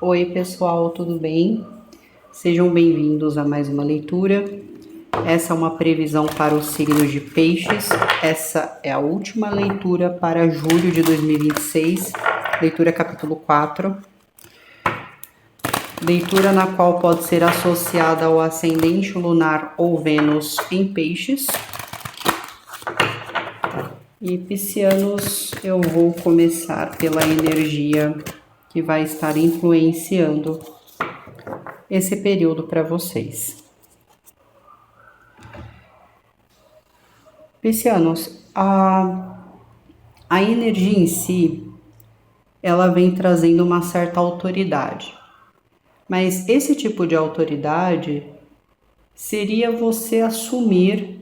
Oi, pessoal, tudo bem? Sejam bem-vindos a mais uma leitura. Essa é uma previsão para os signos de Peixes. Essa é a última leitura para julho de 2026, leitura capítulo 4. Leitura na qual pode ser associada ao ascendente lunar ou Vênus em Peixes. E piscianos, eu vou começar pela energia que vai estar influenciando esse período para vocês. Piscianos, a energia em si, ela vem trazendo uma certa autoridade. Mas esse tipo de autoridade seria você assumir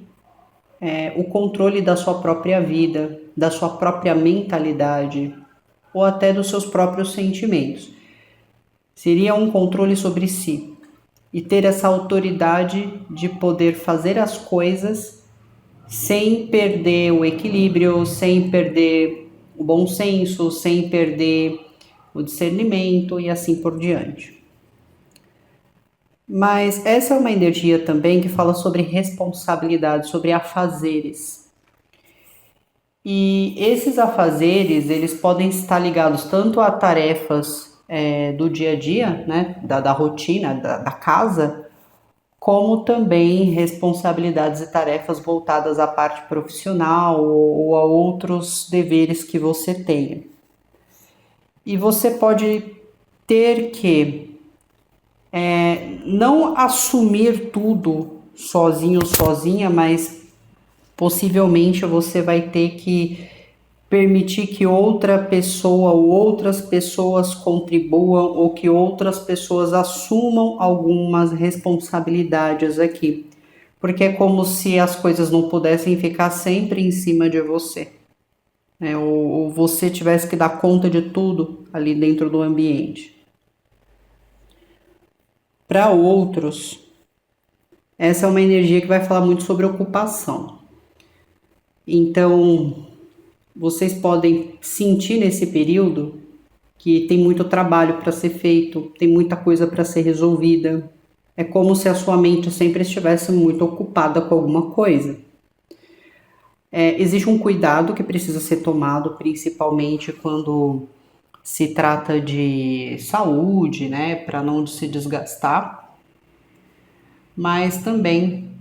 o controle da sua própria vida, da sua própria mentalidade, ou até dos seus próprios sentimentos. Seria um controle sobre si e ter essa autoridade de poder fazer as coisas sem perder o equilíbrio, sem perder o bom senso, sem perder o discernimento e assim por diante. Mas essa é uma energia também que fala sobre responsabilidade, sobre afazeres. E esses afazeres, eles podem estar ligados tanto a tarefas do dia a dia, né, da rotina, da casa, como também responsabilidades e tarefas voltadas à parte profissional ou a outros deveres que você tenha. E você pode ter que não assumir tudo sozinho, sozinha, mas possivelmente você vai ter que permitir que outra pessoa ou outras pessoas contribuam ou que outras pessoas assumam algumas responsabilidades aqui. Porque é como se as coisas não pudessem ficar sempre em cima de você, né? Ou você tivesse que dar conta de tudo ali dentro do ambiente. Para outros, essa é uma energia que vai falar muito sobre ocupação. Então, vocês podem sentir nesse período que tem muito trabalho para ser feito, tem muita coisa para ser resolvida. É como se a sua mente sempre estivesse muito ocupada com alguma coisa. Existe um cuidado que precisa ser tomado, principalmente quando se trata de saúde, né, para não se desgastar, mas também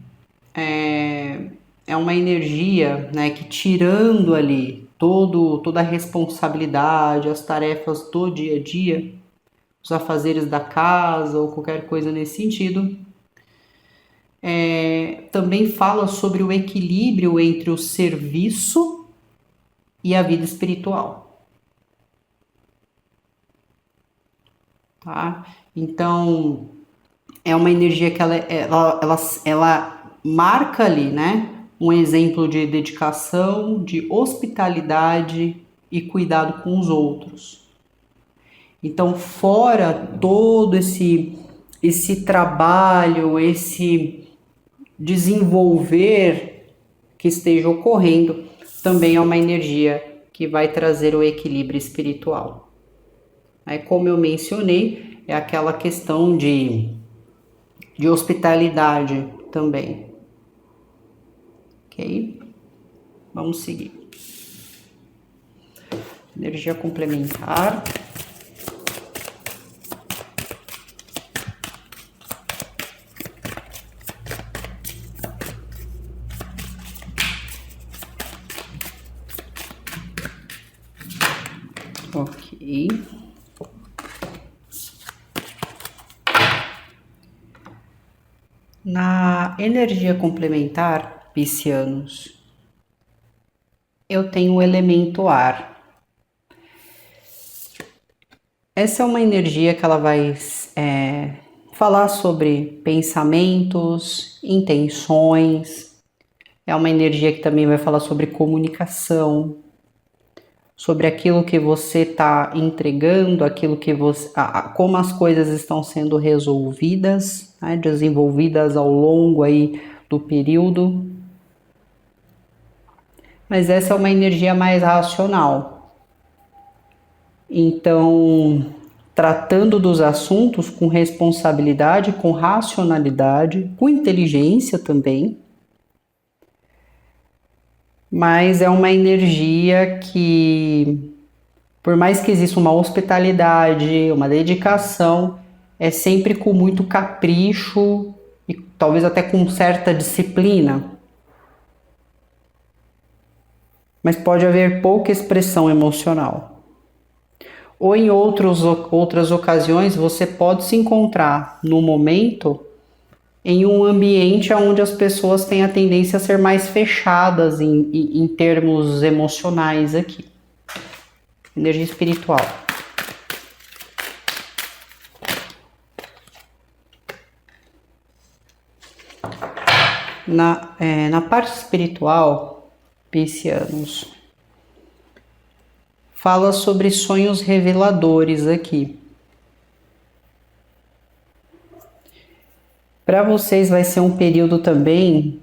é uma energia, né, que tirando ali toda a responsabilidade, as tarefas do dia a dia, os afazeres da casa ou qualquer coisa nesse sentido, também fala sobre o equilíbrio entre o serviço e a vida espiritual, tá? Então, é uma energia que ela marca ali, né? Um exemplo de dedicação, de hospitalidade e cuidado com os outros. Então, fora todo esse trabalho, esse desenvolver que esteja ocorrendo, também é uma energia que vai trazer o equilíbrio espiritual. Como eu mencionei, é aquela questão de hospitalidade também. Ok? Vamos seguir. Energia complementar. Ok. Na energia complementar, piscianos, eu tenho o elemento ar. Essa é uma energia que ela vai falar sobre pensamentos, intenções. É uma energia que também vai falar sobre comunicação, sobre aquilo que você está entregando, aquilo que você, como as coisas estão sendo resolvidas, né, desenvolvidas ao longo aí do período. Mas essa é uma energia mais racional. Então, tratando dos assuntos com responsabilidade, com racionalidade, com inteligência também. Mas é uma energia que, por mais que exista uma hospitalidade, uma dedicação, é sempre com muito capricho e talvez até com certa disciplina. Mas pode haver pouca expressão emocional. Ou em outras ocasiões você pode se encontrar no momento em um ambiente onde as pessoas têm a tendência a ser mais fechadas em termos emocionais aqui. Energia espiritual. Na parte espiritual, piscianos, fala sobre sonhos reveladores aqui. Para vocês vai ser um período também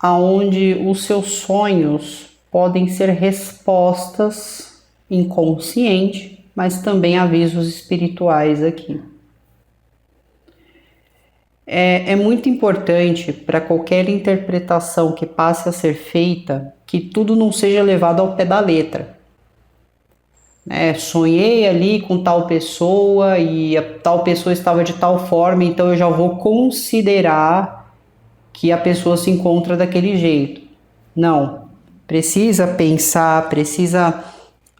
onde os seus sonhos podem ser respostas inconscientes, mas também avisos espirituais aqui. É muito importante para qualquer interpretação que passe a ser feita que tudo não seja levado ao pé da letra. Sonhei ali com tal pessoa e a tal pessoa estava de tal forma, então eu já vou considerar que a pessoa se encontra daquele jeito. Não, precisa pensar, precisa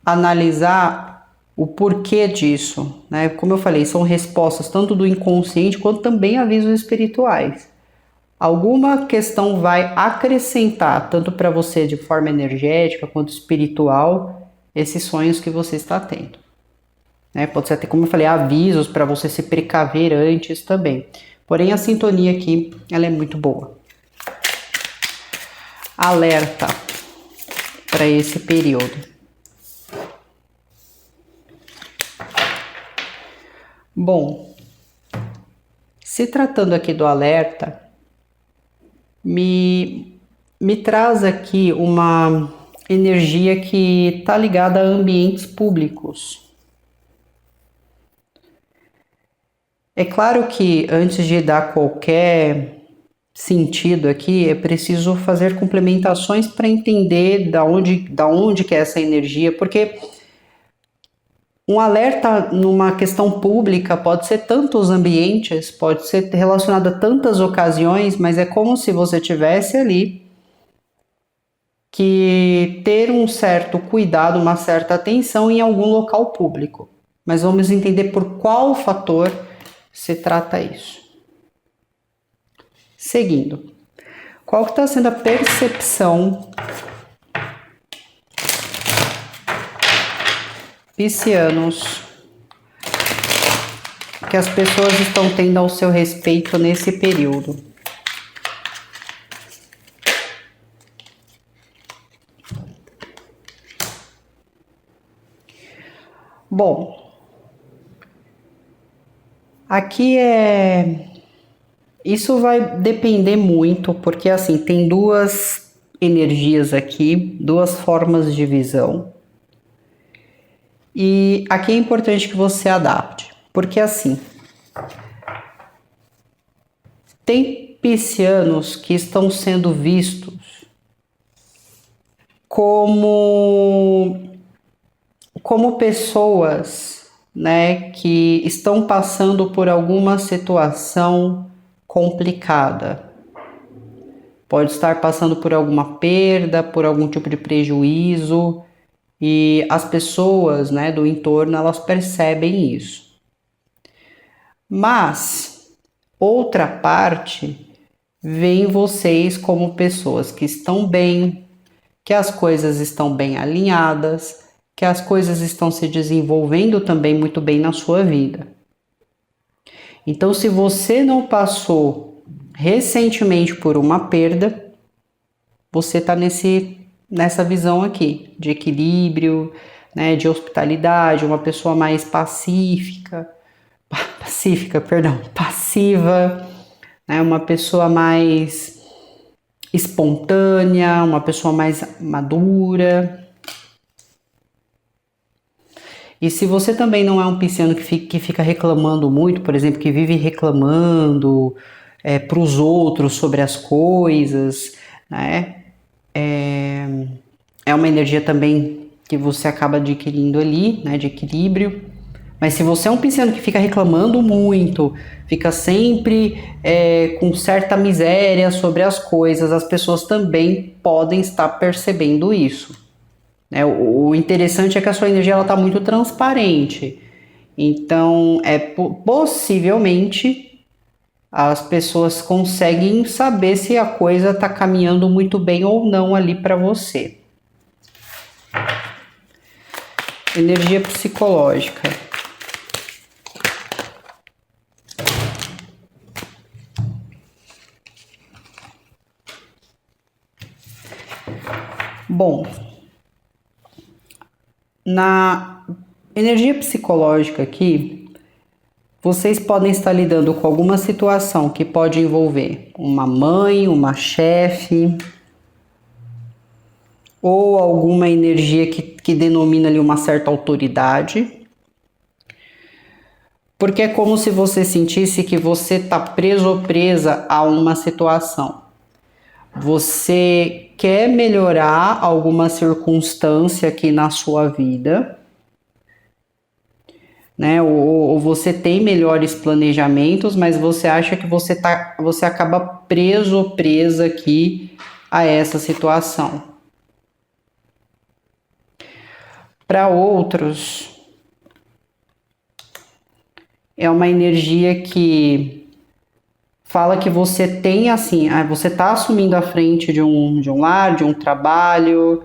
analisar o porquê disso, né? Como eu falei, são respostas tanto do inconsciente quanto também avisos espirituais. Alguma questão vai acrescentar, tanto para você de forma energética quanto espiritual, esses sonhos que você está tendo. Pode ser até, como eu falei, avisos para você se precaver antes também. Porém, a sintonia aqui, ela é muito boa. Alerta para esse período. Bom, se tratando aqui do alerta, me traz aqui uma energia que está ligada a ambientes públicos. É claro que antes de dar qualquer sentido aqui, é preciso fazer complementações para entender da onde que é essa energia, porque um alerta numa questão pública pode ser tantos ambientes, pode ser relacionado a tantas ocasiões, mas é como se você tivesse ali que ter um certo cuidado, uma certa atenção em algum local público. Mas vamos entender por qual fator se trata isso. Seguindo, qual que está sendo a percepção piscianos que as pessoas estão tendo ao seu respeito nesse período? Bom, aqui isso vai depender muito, porque assim, tem duas energias aqui, duas formas de visão. E aqui é importante que você adapte, porque assim, tem piscianos que estão sendo vistos como pessoas, né, que estão passando por alguma situação complicada. Pode estar passando por alguma perda, por algum tipo de prejuízo, e as pessoas, né, do entorno, elas percebem isso. Mas outra parte vê vocês como pessoas que estão bem, que as coisas estão bem alinhadas, que as coisas estão se desenvolvendo também muito bem na sua vida. Então, se você não passou recentemente por uma perda, você está nessa visão aqui de equilíbrio, né, de hospitalidade, uma pessoa mais passiva, né, uma pessoa mais espontânea, uma pessoa mais madura. E se você também não é um pisciano que fica reclamando muito, por exemplo, que vive reclamando para os outros sobre as coisas, né? É uma energia também que você acaba adquirindo ali, né, de equilíbrio. Mas se você é um pisciano que fica reclamando muito, fica sempre com certa miséria sobre as coisas, as pessoas também podem estar percebendo isso. Né? O interessante é que a sua energia está muito transparente. Então, possivelmente as pessoas conseguem saber se a coisa está caminhando muito bem ou não ali para você. Energia psicológica. Bom, na energia psicológica aqui, vocês podem estar lidando com alguma situação que pode envolver uma mãe, uma chefe, ou alguma energia que denomina ali uma certa autoridade. Porque é como se você sentisse que você está preso ou presa a uma situação. Você quer melhorar alguma circunstância aqui na sua vida, né? Ou você tem melhores planejamentos, mas você acha que você acaba preso ou presa aqui a essa situação. Para outros, é uma energia que fala que você tem assim, você está assumindo a frente de um lar, de um trabalho,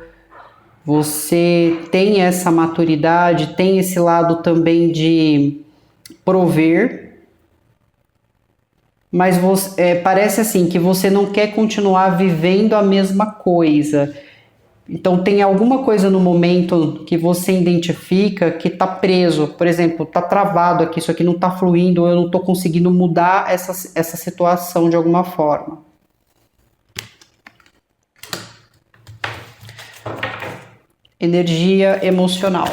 você tem essa maturidade, tem esse lado também de prover, mas parece assim que você não quer continuar vivendo a mesma coisa. Então tem alguma coisa no momento que você identifica que está preso, por exemplo, está travado aqui, isso aqui não está fluindo, eu não estou conseguindo mudar essa situação de alguma forma. Energia emocional.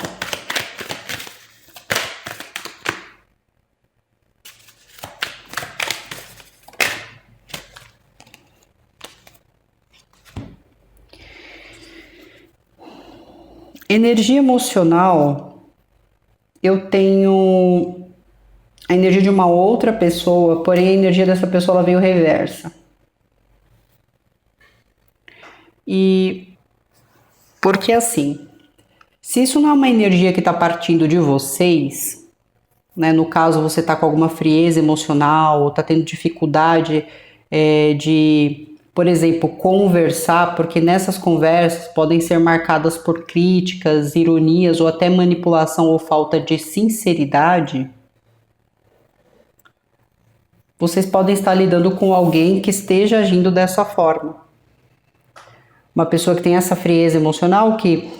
Energia emocional, eu tenho a energia de uma outra pessoa, porém a energia dessa pessoa ela veio reversa. E porque assim, se isso não é uma energia que está partindo de vocês, né, no caso você está com alguma frieza emocional, ou está tendo dificuldade de, por exemplo, conversar, porque nessas conversas podem ser marcadas por críticas, ironias ou até manipulação ou falta de sinceridade, vocês podem estar lidando com alguém que esteja agindo dessa forma. Uma pessoa que tem essa frieza emocional, que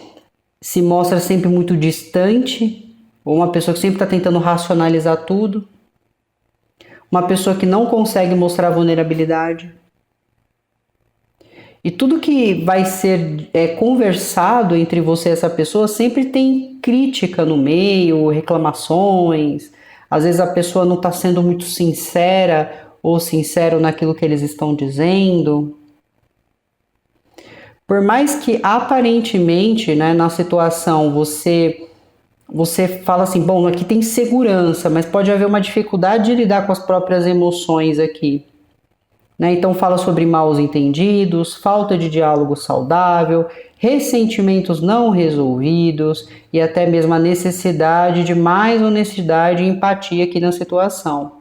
se mostra sempre muito distante, ou uma pessoa que sempre está tentando racionalizar tudo, uma pessoa que não consegue mostrar vulnerabilidade. E tudo que vai ser conversado entre você e essa pessoa sempre tem crítica no meio, reclamações. Às vezes a pessoa não está sendo muito sincera ou sincero naquilo que eles estão dizendo. Por mais que aparentemente, né, na situação você fala assim, bom, aqui tem segurança, mas pode haver uma dificuldade de lidar com as próprias emoções aqui. Né? Então fala sobre maus entendidos, falta de diálogo saudável, ressentimentos não resolvidos e até mesmo a necessidade de mais honestidade e empatia aqui na situação.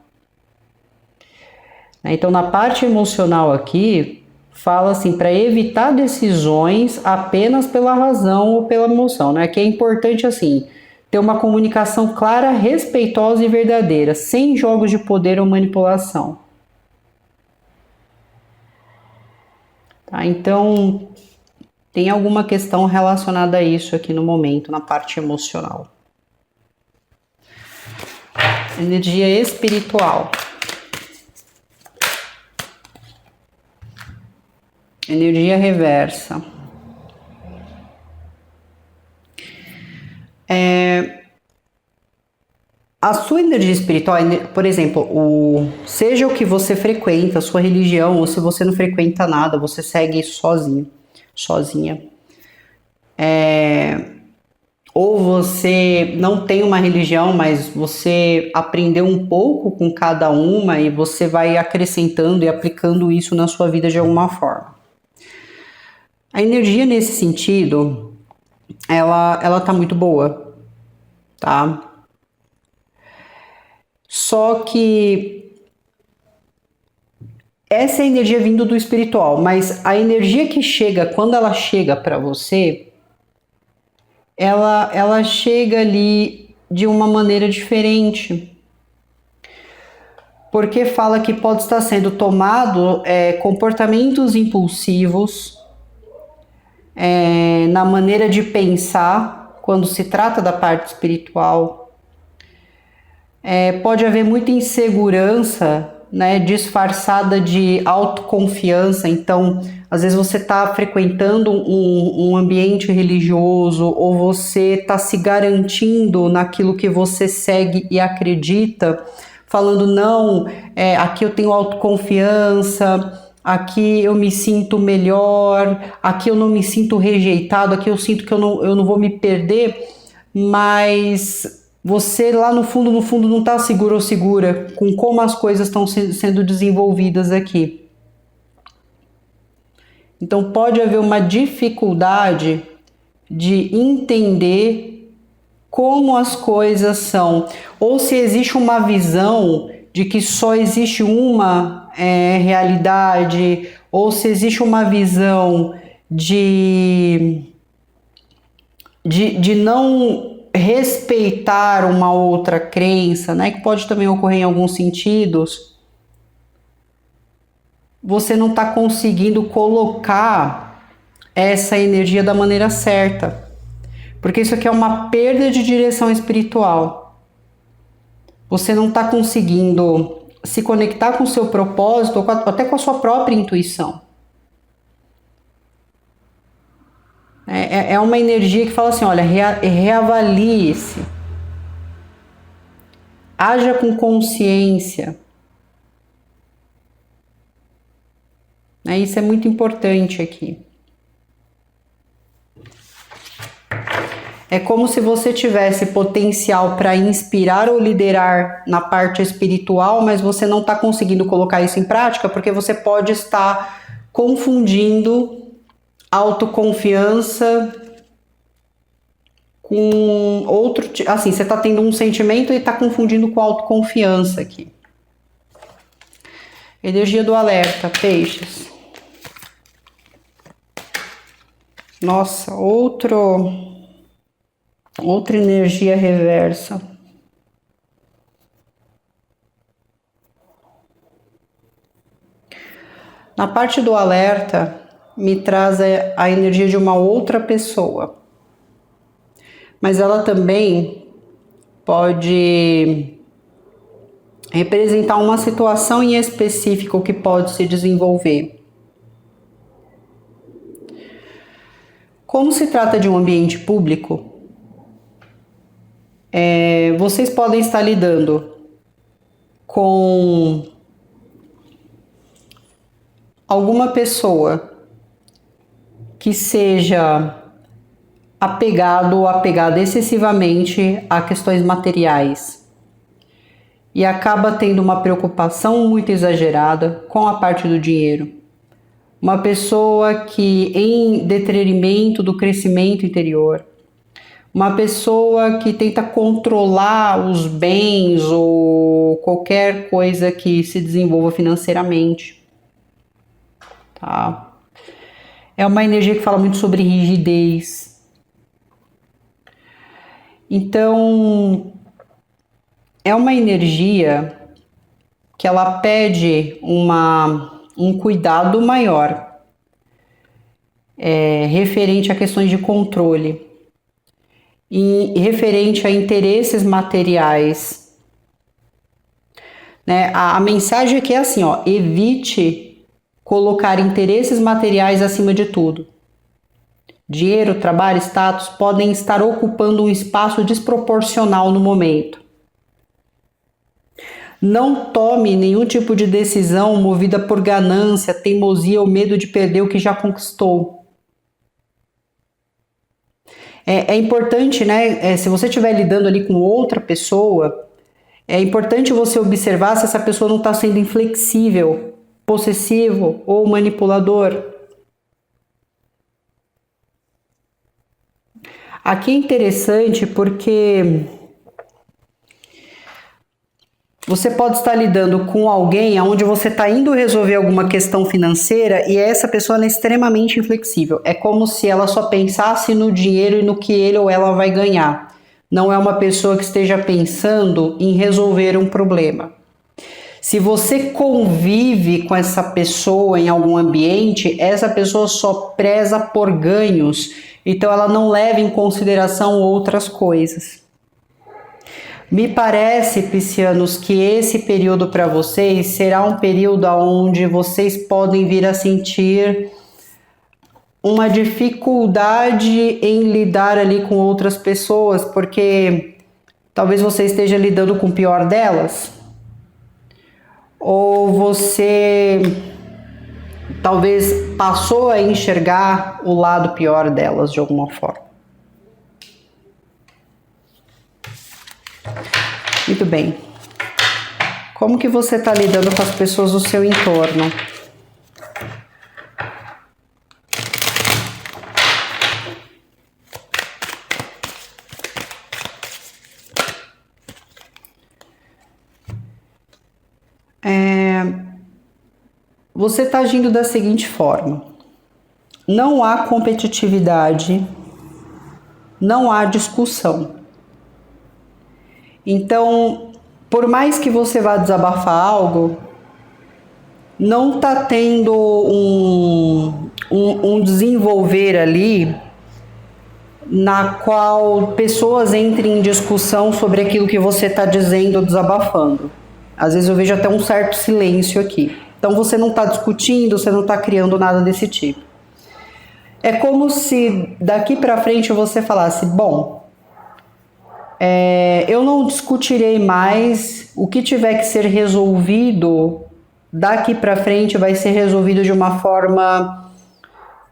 Então na parte emocional aqui, fala assim, para evitar decisões apenas pela razão ou pela emoção, né? Que é importante assim, ter uma comunicação clara, respeitosa e verdadeira, sem jogos de poder ou manipulação. Tá? Então, tem alguma questão relacionada a isso aqui no momento, na parte emocional. Energia espiritual. Energia reversa. a sua energia espiritual, por exemplo, seja o que você frequenta, a sua religião, ou se você não frequenta nada, você segue isso sozinho, sozinha. Ou você não tem uma religião, mas você aprendeu um pouco com cada uma e você vai acrescentando e aplicando isso na sua vida de alguma forma. A energia nesse sentido, ela tá muito boa, tá? Só que essa é a energia vindo do espiritual, mas a energia que chega, quando ela chega para você, ela chega ali de uma maneira diferente. Porque fala que pode estar sendo tomado comportamentos impulsivos na maneira de pensar, quando se trata da parte espiritual. Pode haver muita insegurança, né, disfarçada de autoconfiança. Então, às vezes você está frequentando um ambiente religioso ou você está se garantindo naquilo que você segue e acredita, falando, não, aqui eu tenho autoconfiança, aqui eu me sinto melhor, aqui eu não me sinto rejeitado, aqui eu sinto que eu não vou me perder, mas você lá no fundo não está seguro ou segura com como as coisas estão sendo desenvolvidas aqui. Então pode haver uma dificuldade de entender como as coisas são, ou se existe uma visão de que só existe uma realidade, ou se existe uma visão de não respeitar uma outra crença, né, que pode também ocorrer em alguns sentidos. Você não está conseguindo colocar essa energia da maneira certa, porque isso aqui é uma perda de direção espiritual. Você não está conseguindo se conectar com o seu propósito, ou até com a sua própria intuição. É uma energia que fala assim, olha, reavalie-se, haja com consciência. Isso é muito importante aqui. É como se você tivesse potencial para inspirar ou liderar na parte espiritual, mas você não está conseguindo colocar isso em prática porque você pode estar confundindo autoconfiança com outro, assim, você está tendo um sentimento e está confundindo com autoconfiança aqui. Energia do alerta, peixes. Nossa, outra energia reversa. Na parte do alerta, me traz a energia de uma outra pessoa. Mas ela também pode representar uma situação em específico que pode se desenvolver. Como se trata de um ambiente público, vocês podem estar lidando com alguma pessoa que seja apegado ou apegada excessivamente a questões materiais e acaba tendo uma preocupação muito exagerada com a parte do dinheiro. Uma pessoa que, em detrimento do crescimento interior, uma pessoa que tenta controlar os bens ou qualquer coisa que se desenvolva financeiramente, tá? É uma energia que fala muito sobre rigidez. Então, é uma energia que ela pede um cuidado maior referente a questões de controle e referente a interesses materiais. Né? A mensagem aqui é assim, ó, evite colocar interesses materiais acima de tudo. Dinheiro, trabalho, status podem estar ocupando um espaço desproporcional no momento. Não tome nenhum tipo de decisão movida por ganância, teimosia ou medo de perder o que já conquistou. É importante, né? Se você estiver lidando ali com outra pessoa, é importante você observar se essa pessoa não está sendo inflexível, possessivo ou manipulador. Aqui é interessante porque você pode estar lidando com alguém onde você está indo resolver alguma questão financeira e essa pessoa é extremamente inflexível. É como se ela só pensasse no dinheiro e no que ele ou ela vai ganhar. Não é uma pessoa que esteja pensando em resolver um problema. Se você convive com essa pessoa em algum ambiente, essa pessoa só preza por ganhos, então ela não leva em consideração outras coisas. Me parece, piscianos, que esse período para vocês será um período onde vocês podem vir a sentir uma dificuldade em lidar ali com outras pessoas, porque talvez você esteja lidando com o pior delas, ou você talvez passou a enxergar o lado pior delas de alguma forma. Muito bem. Como que você está lidando com as pessoas do seu entorno? Você está agindo da seguinte forma: não há competitividade, não há discussão. Então, por mais que você vá desabafar algo, não está tendo um desenvolver ali na qual pessoas entrem em discussão sobre aquilo que você está dizendo, desabafando. Às vezes eu vejo até um certo silêncio aqui. Então você não está discutindo, você não está criando nada desse tipo. É como se daqui para frente você falasse, bom, eu não discutirei mais, o que tiver que ser resolvido daqui para frente vai ser resolvido de uma forma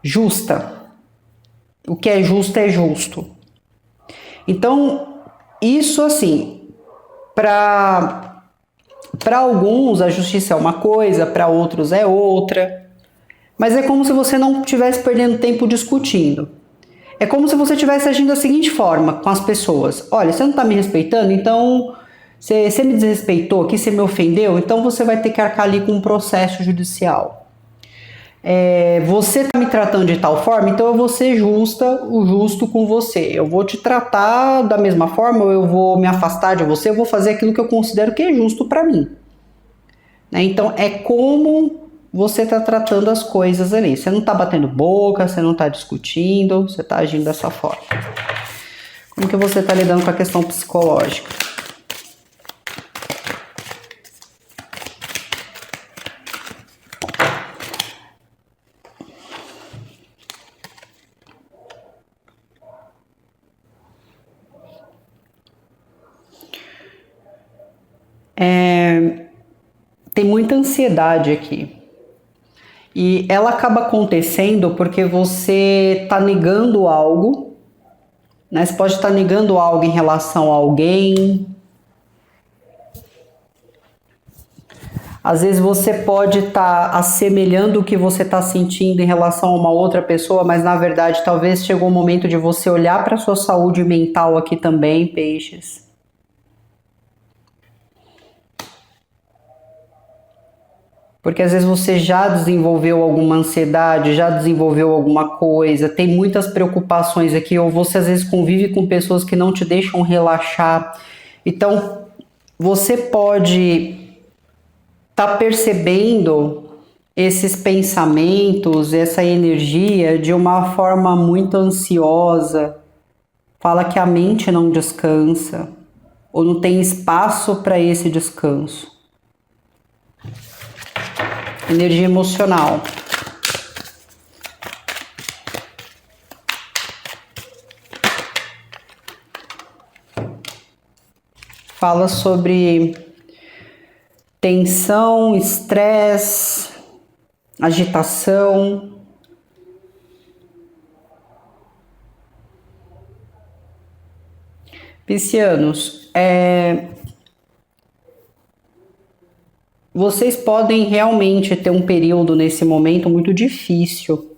justa. O que é justo é justo. Então, isso assim, para alguns a justiça é uma coisa, para outros é outra. Mas é como se você não estivesse perdendo tempo discutindo. É como se você estivesse agindo da seguinte forma com as pessoas. Olha, você não está me respeitando, então você me desrespeitou aqui, você me ofendeu, então você vai ter que arcar ali com um processo judicial. Você está me tratando de tal forma, então eu vou ser o justo com você. Eu vou te tratar da mesma forma, ou eu vou me afastar de você, eu vou fazer aquilo que eu considero que é justo para mim. Então é como você está tratando as coisas ali. Você não está batendo boca, você não está discutindo, você está agindo dessa forma. Como que você está lidando com a questão psicológica? Tem muita ansiedade aqui. E ela acaba acontecendo porque você está negando algo, né? Você pode estar negando algo em relação a alguém. Às vezes você pode estar assemelhando o que você está sentindo em relação a uma outra pessoa, mas na verdade talvez chegou o momento de você olhar para a sua saúde mental aqui também, peixes. Porque às vezes você já desenvolveu alguma ansiedade, já desenvolveu alguma coisa, tem muitas preocupações aqui, ou você às vezes convive com pessoas que não te deixam relaxar. Então, você pode estar percebendo esses pensamentos, essa energia de uma forma muito ansiosa. Fala que a mente não descansa, ou não tem espaço para esse descanso. Energia emocional. Fala sobre tensão, estresse, agitação. Piscianos, vocês podem realmente ter um período nesse momento muito difícil.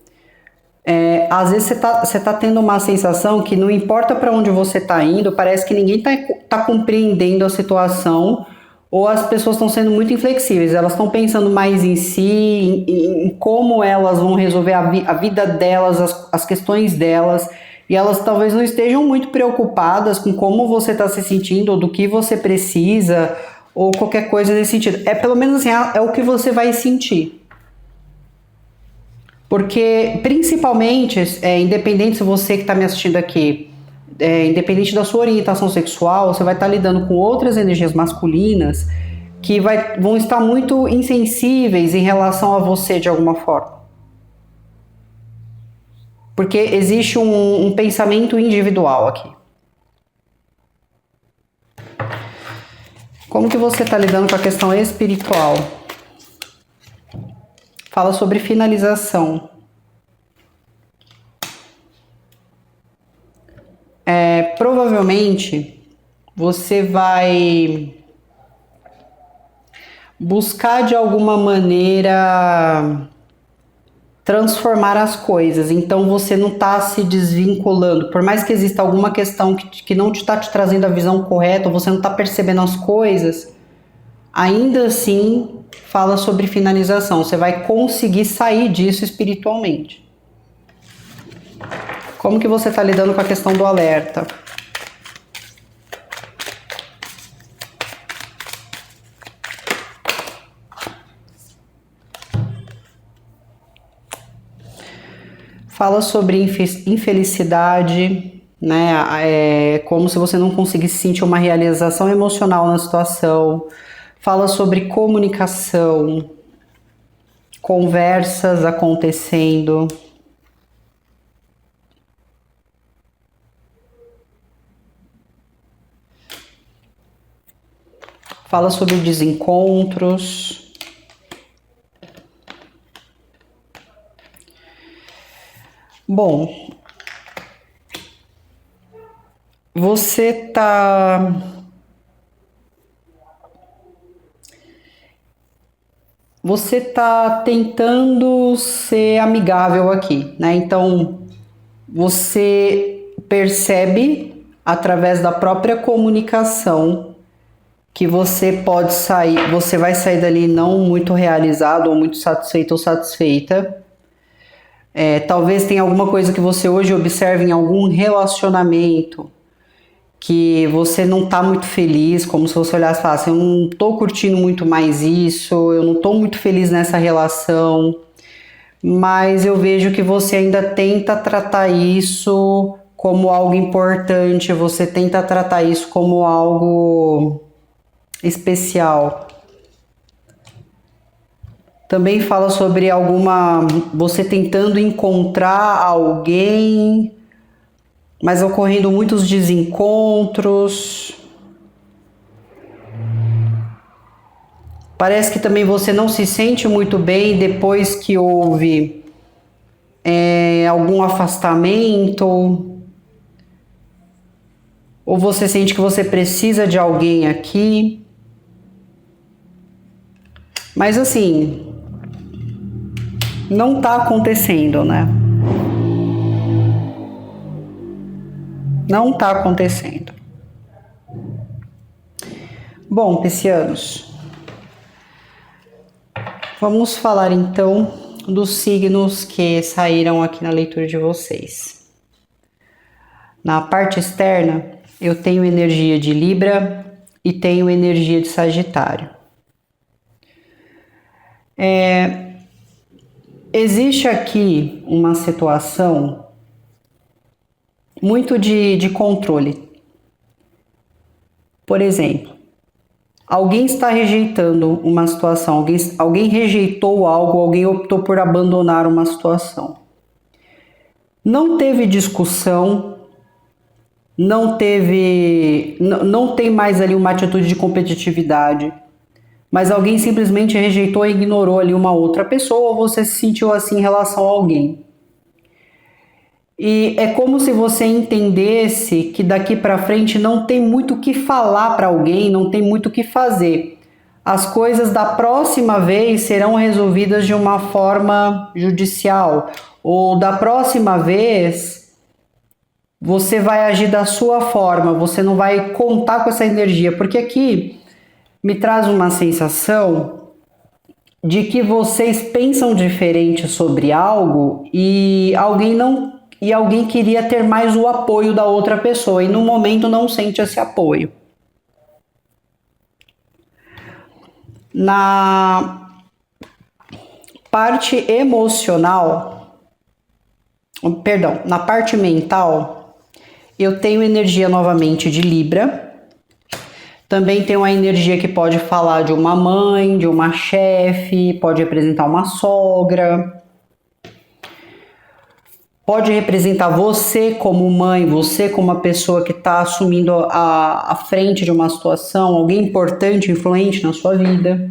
Às vezes você tá tendo uma sensação que não importa para onde você está indo, parece que ninguém tá compreendendo a situação, ou as pessoas estão sendo muito inflexíveis, elas estão pensando mais em si, em como elas vão resolver a vida delas, as questões delas, e elas talvez não estejam muito preocupadas com como você está se sentindo, ou do que você precisa, ou qualquer coisa nesse sentido. Pelo menos assim, é o que você vai sentir. Porque, principalmente, independente se você que está me assistindo aqui, independente da sua orientação sexual, você vai estar lidando com outras energias masculinas que vão estar muito insensíveis em relação a você de alguma forma. Porque existe um pensamento individual aqui. Como que você está lidando com a questão espiritual? Fala sobre finalização. Provavelmente você vai buscar de alguma maneira transformar as coisas. Então você não está se desvinculando. Por mais que exista alguma questão que não está te trazendo a visão correta, ou você não está percebendo as coisas, ainda assim fala sobre finalização. Você vai conseguir sair disso espiritualmente. Como que você está lidando com a questão do alerta? Fala sobre infelicidade, né? Como se você não conseguisse sentir uma realização emocional na situação. Fala sobre comunicação, conversas acontecendo. Fala sobre desencontros. Bom, você tá tentando ser amigável aqui, né? Então, você percebe através da própria comunicação que você vai sair dali não muito realizado ou muito satisfeito ou satisfeita. Talvez tenha alguma coisa que você hoje observe em algum relacionamento que você não tá muito feliz, como se você olhasse e falasse, eu não tô curtindo muito mais isso, eu não tô muito feliz nessa relação, mas eu vejo que você ainda tenta tratar isso como algo importante, você tenta tratar isso como algo especial. Também fala sobre você tentando encontrar alguém, mas ocorrendo muitos desencontros. Parece que também você não se sente muito bem depois que houve algum afastamento. Ou você sente que você precisa de alguém aqui. Mas assim, não tá acontecendo, né? Não tá acontecendo. Bom, piscianos, vamos falar então dos signos que saíram aqui na leitura de vocês. Na parte externa, eu tenho energia de Libra e tenho energia de Sagitário. Existe aqui uma situação muito de controle. Por exemplo, alguém está rejeitando uma situação, alguém rejeitou algo, alguém optou por abandonar uma situação. Não teve discussão, não tem mais ali uma atitude de competitividade. mas alguém simplesmente rejeitou e ignorou ali uma outra pessoa, ou você se sentiu assim em relação a alguém. E é como se você entendesse que daqui para frente não tem muito o que falar para alguém, não tem muito o que fazer. As coisas da próxima vez serão resolvidas de uma forma judicial, ou da próxima vez você vai agir da sua forma, você não vai contar com essa energia, porque aqui me traz uma sensação de que vocês pensam diferente sobre algo e alguém queria ter mais o apoio da outra pessoa e no momento não sente esse apoio. Na parte emocional, perdão, na parte mental, eu tenho energia novamente de Libra. Também tem uma energia que pode falar de uma mãe, de uma chefe, pode representar uma sogra. Pode representar você como mãe, você como uma pessoa que está assumindo a frente de uma situação, alguém importante, influente na sua vida.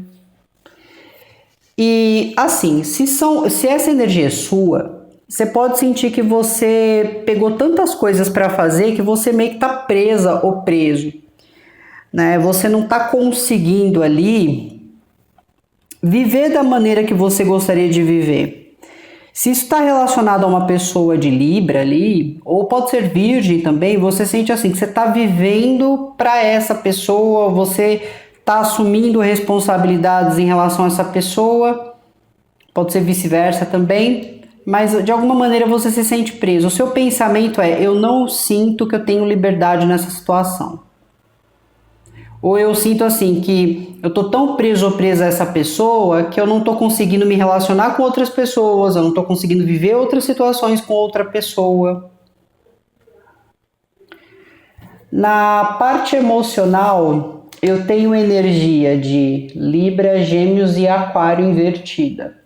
E assim, se essa energia é sua, você pode sentir que você pegou tantas coisas para fazer que você meio que está presa ou preso. Né? Você não está conseguindo ali viver da maneira que você gostaria de viver. Se isso está relacionado a uma pessoa de Libra ali, ou pode ser Virgem também, você sente assim que você está vivendo para essa pessoa, você está assumindo responsabilidades em relação a essa pessoa, pode ser vice-versa também, mas de alguma maneira você se sente preso. O seu pensamento é: eu não sinto que eu tenho liberdade nessa situação. Ou eu sinto assim que eu tô tão preso ou presa a essa pessoa que eu não tô conseguindo me relacionar com outras pessoas, eu não tô conseguindo viver outras situações com outra pessoa. Na parte emocional, eu tenho energia de Libra, Gêmeos e Aquário invertida.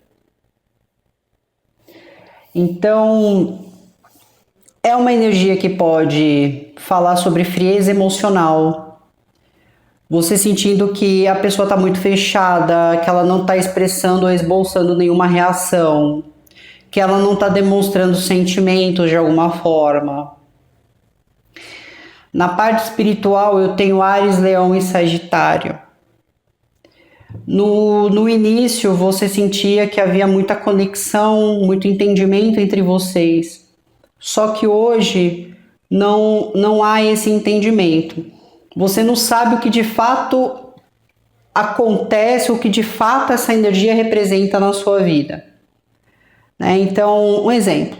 Então, é uma energia que pode falar sobre frieza emocional. Você sentindo que a pessoa está muito fechada, que ela não está expressando ou esboçando nenhuma reação, que ela não está demonstrando sentimentos de alguma forma. Na parte espiritual, eu tenho Áries, Leão e Sagitário. No início, você sentia que havia muita conexão, muito entendimento entre vocês. Só que hoje não há esse entendimento. Você não sabe o que de fato acontece, o que de fato essa energia representa na sua vida. Né? Então, um exemplo.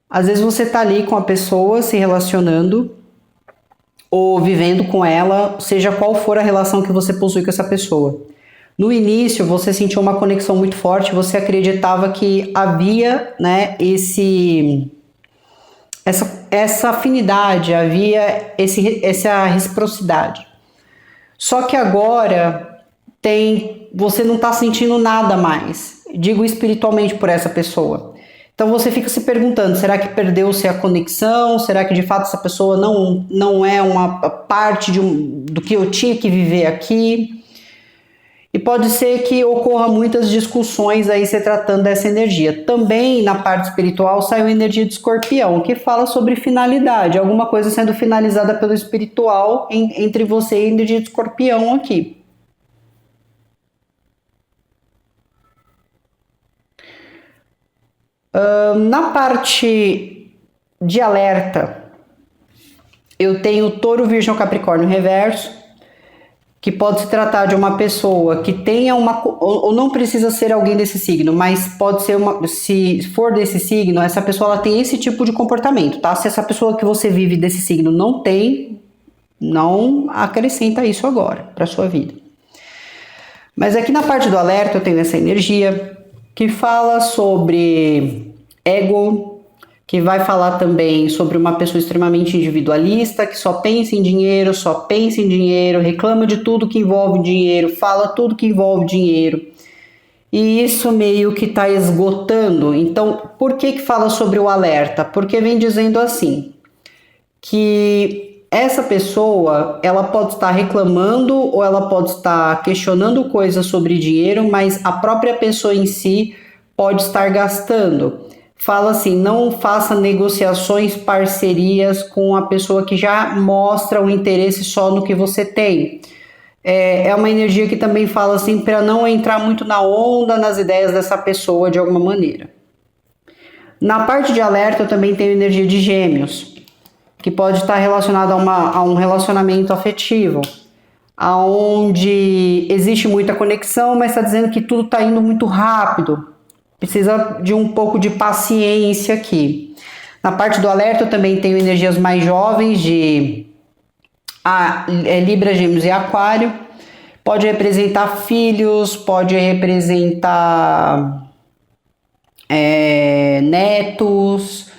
Às vezes você está ali com a pessoa, se relacionando, ou vivendo com ela, seja qual for a relação que você possui com essa pessoa. No início, você sentiu uma conexão muito forte, você acreditava que havia, né, essa afinidade, havia essa reciprocidade. Só que agora você não está sentindo nada mais, digo espiritualmente por essa pessoa. Então você fica se perguntando, será que perdeu-se a conexão? Será que de fato essa pessoa não é uma parte do que eu tinha que viver aqui? E pode ser que ocorra muitas discussões aí se tratando dessa energia. Também na parte espiritual saiu a energia de Escorpião, que fala sobre finalidade, alguma coisa sendo finalizada pelo espiritual entre você e a energia de Escorpião aqui. Na parte de alerta, eu tenho Touro, Virgem ou Capricórnio reverso, que pode se tratar de uma pessoa que tenha ou não precisa ser alguém desse signo, mas pode ser se for desse signo, essa pessoa ela tem esse tipo de comportamento, tá? Se essa pessoa que você vive desse signo não tem, não acrescenta isso agora para sua vida. Mas aqui na parte do alerta eu tenho essa energia que fala sobre ego, que vai falar também sobre uma pessoa extremamente individualista, que só pensa em dinheiro, reclama de tudo que envolve dinheiro, fala tudo que envolve dinheiro. E isso meio que está esgotando. Então, por que fala sobre o alerta? Porque vem dizendo assim, que essa pessoa, ela pode estar reclamando ou ela pode estar questionando coisas sobre dinheiro, mas a própria pessoa em si pode estar gastando. Fala assim, não faça negociações, parcerias com a pessoa que já mostra o interesse só no que você tem. É uma energia que também fala assim para não entrar muito na onda, nas ideias dessa pessoa de alguma maneira. Na parte de alerta eu também tenho energia de Gêmeos, que pode estar relacionado a um relacionamento afetivo, aonde existe muita conexão, mas está dizendo que tudo está indo muito rápido. Precisa de um pouco de paciência aqui. Na parte do alerta eu também tenho energias mais jovens de Libra, Gêmeos e Aquário. Pode representar filhos, pode representar netos,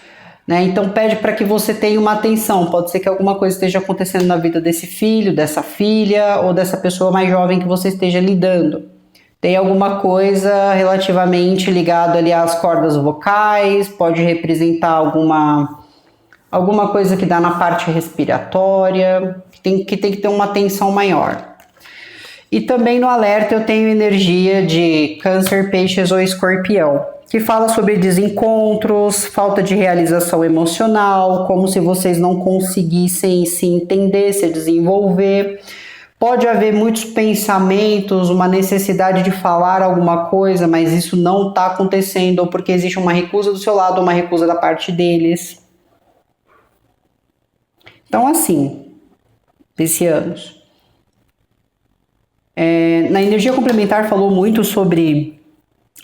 né? Então pede para que você tenha uma atenção. Pode ser que alguma coisa esteja acontecendo na vida desse filho, dessa filha ou dessa pessoa mais jovem que você esteja lidando. Tem alguma coisa relativamente ligada ali às cordas vocais, pode representar alguma coisa que dá na parte respiratória, que tem que ter uma atenção maior. E também no alerta eu tenho energia de Câncer, Peixes ou Escorpião, que fala sobre desencontros, falta de realização emocional, como se vocês não conseguissem se entender, se desenvolver. Pode haver muitos pensamentos, uma necessidade de falar alguma coisa, mas isso não está acontecendo, ou porque existe uma recusa do seu lado, ou uma recusa da parte deles. Então, assim, piscianos. Na energia complementar falou muito sobre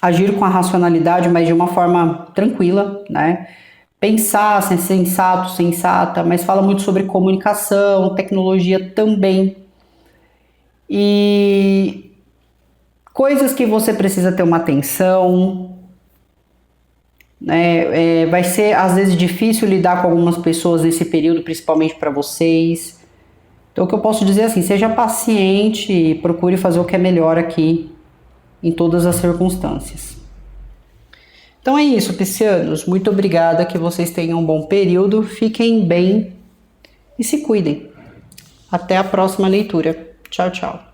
agir com a racionalidade, mas de uma forma tranquila, né? Pensar, ser sensato, sensata, mas fala muito sobre comunicação, tecnologia também. E coisas que você precisa ter uma atenção, né? Vai ser às vezes difícil lidar com algumas pessoas nesse período, principalmente para vocês. Então o que eu posso dizer é assim, seja paciente e procure fazer o que é melhor aqui em todas as circunstâncias. Então é isso, piscianos. Muito obrigada, que vocês tenham um bom período, fiquem bem e se cuidem. Até a próxima leitura. Tchau, tchau.